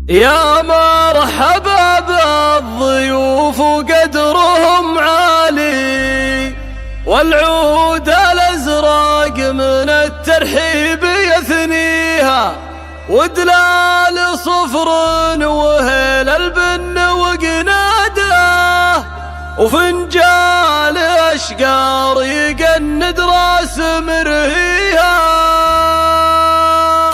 يا مرحبا بالضيوف وقدرهم عالي، والعود الأزرق من الترحيب يثنيها، ودلال صفر وهيل البن وقناده، وفنجال أشقار يقند راس مرهيها.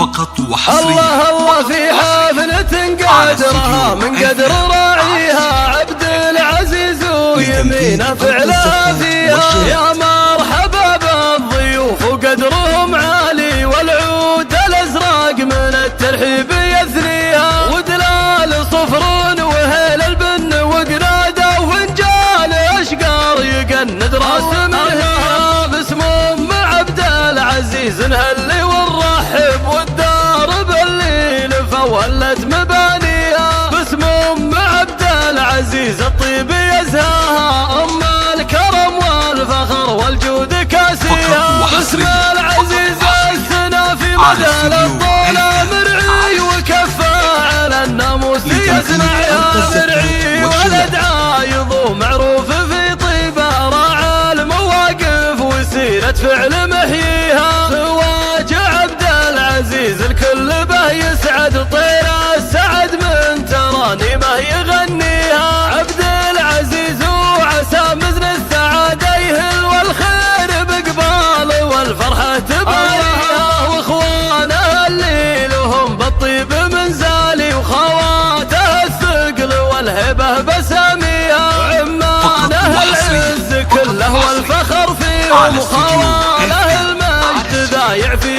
فقط وحصريا الله الله في حفلة قادرها من قدر راعيها، عبد العزيز ويمينه فعلها فيها. يا مرحبا بالضيوف وقدرهم عالي، والعود الأزرق من الترحيب يثنيها، ودلال صفر وهيل البن وقناده، وفنجال أشقار يقند راس مرهيها. باسم أم عبد العزيز نهلي ونرحب، والدار بالليل فولت مبانيها. باسم أم عبد العزيز الطيب يزهاها، أم الكرم والفخر والجود كاسيها. باسم العزيز السنا في مدى الطولة مرعي، وكفى على الناموس يسمعها مرعي، ولد عايض معروف في طيبه، راعى المواقف وسيرة فعل محييها. زواج عبد العزيز الكل به يسعد، طير السعد من ترانيمه يغنيها. عبد العزيز وعسى مزن السعادة يهل، والخير بقبال والفرحة تباريها. واخوانه اللي لهم بالطيب من زالي، وخواته الثقل والهبة بساميها. وعمانه العز كله والفخر فيهم، وخواله المجد ذايع في